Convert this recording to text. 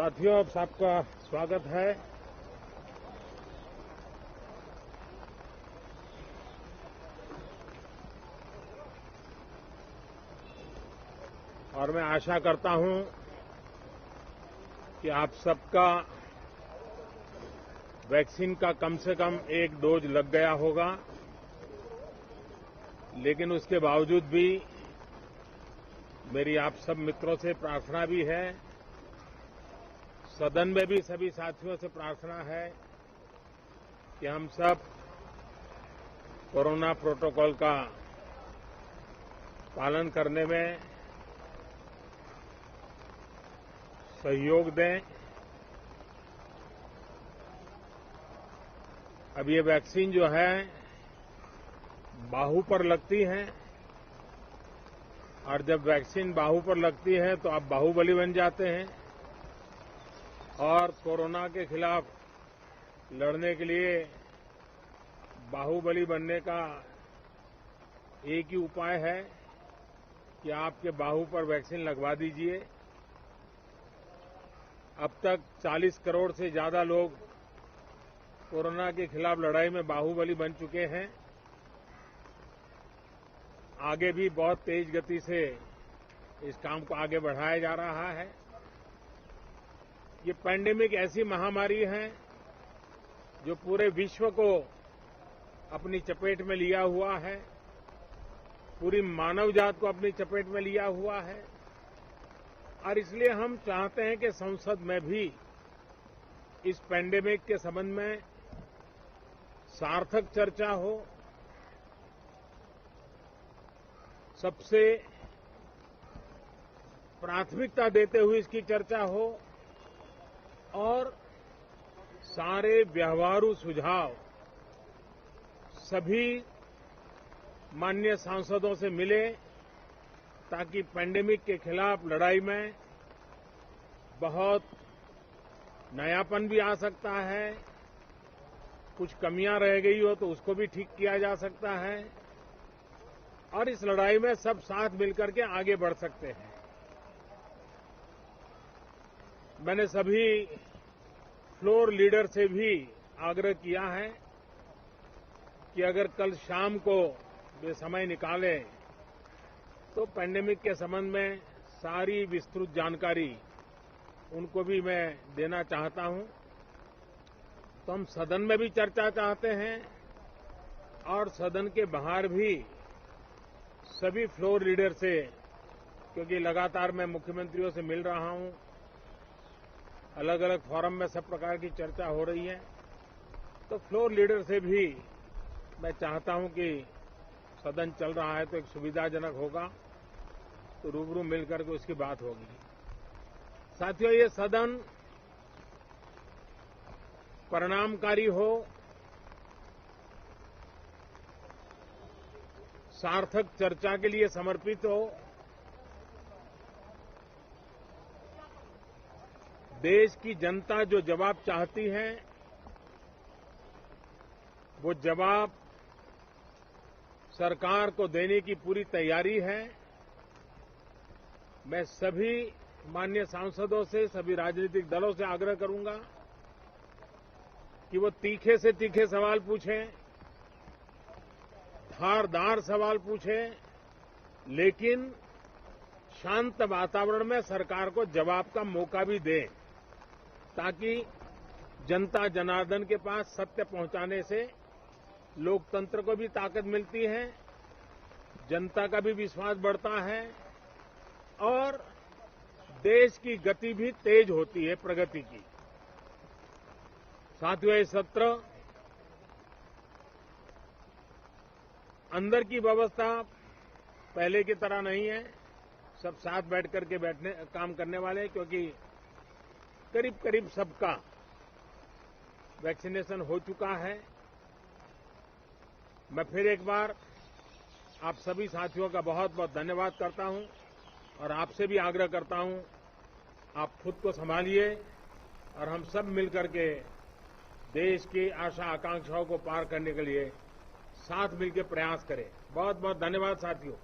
साथियों, आप सबका स्वागत है। और मैं आशा करता हूं कि आप सबका वैक्सीन का कम से कम एक डोज लग गया होगा, लेकिन उसके बावजूद भी मेरी आप सब मित्रों से प्रार्थना भी है, सदन में भी सभी साथियों से प्रार्थना है कि हम सब कोरोना प्रोटोकॉल का पालन करने में सहयोग दें। अब ये वैक्सीन जो है बाहू पर लगती है, और जब वैक्सीन बाहू पर लगती है तो आप बाहुबली बन जाते हैं और कोरोना के खिलाफ लड़ने के लिए बाहुबली बनने का एक ही उपाय है कि आपके बाहू पर वैक्सीन लगवा दीजिए। अब तक 40 करोड़ से ज्यादा लोग कोरोना के खिलाफ लड़ाई में बाहुबली बन चुके हैं। आगे भी बहुत तेज गति से इस काम को आगे बढ़ाया जा रहा है। ये पैंडेमिक ऐसी महामारी है जो पूरे विश्व को अपनी चपेट में लिया हुआ है, पूरी मानव जात को अपनी चपेट में लिया हुआ है। और इसलिए हम चाहते हैं कि संसद में भी इस पैंडेमिक के संबंध में सार्थक चर्चा हो, सबसे प्राथमिकता देते हुए इसकी चर्चा हो और सारे व्यवहारू सुझाव सभी माननीय सांसदों से मिले, ताकि पैंडेमिक के खिलाफ लड़ाई में बहुत नयापन भी आ सकता है, कुछ कमियां रह गई हो तो उसको भी ठीक किया जा सकता है और इस लड़ाई में सब साथ मिलकर के आगे बढ़ सकते हैं। मैंने सभी फ्लोर लीडर से भी आग्रह किया है कि अगर कल शाम को वे समय निकालें तो पैंडेमिक के संबंध में सारी विस्तृत जानकारी उनको भी मैं देना चाहता हूं। तो हम सदन में भी चर्चा चाहते हैं और सदन के बाहर भी सभी फ्लोर लीडर से, क्योंकि लगातार मैं मुख्यमंत्रियों से मिल रहा हूं, अलग अलग फोरम में सब प्रकार की चर्चा हो रही है, तो फ्लोर लीडर से भी मैं चाहता हूं कि सदन चल रहा है तो एक सुविधाजनक होगा तो रूबरू मिलकर के उसकी बात होगी। साथियों, ये सदन परिणामकारी हो, सार्थक चर्चा के लिए समर्पित हो, देश की जनता जो जवाब चाहती है वो जवाब सरकार को देने की पूरी तैयारी है। मैं सभी माननीय सांसदों से, सभी राजनीतिक दलों से आग्रह करूंगा कि वो तीखे से तीखे सवाल पूछें, धारदार सवाल पूछें, लेकिन शांत वातावरण में सरकार को जवाब का मौका भी दें, ताकि जनता जनार्दन के पास सत्य पहुंचाने से लोकतंत्र को भी ताकत मिलती है, जनता का भी विश्वास बढ़ता है और देश की गति भी तेज होती है प्रगति की। साथियों, ये सत्र अंदर की व्यवस्था पहले की तरह नहीं है, सब साथ बैठ करके काम करने वाले, क्योंकि करीब करीब सबका वैक्सीनेशन हो चुका है। मैं फिर एक बार आप सभी साथियों का बहुत बहुत धन्यवाद करता हूं और आपसे भी आग्रह करता हूं, आप खुद को संभालिए और हम सब मिलकर के देश की आशा आकांक्षाओं को पार करने के लिए साथ मिलकर प्रयास करें। बहुत बहुत धन्यवाद साथियों।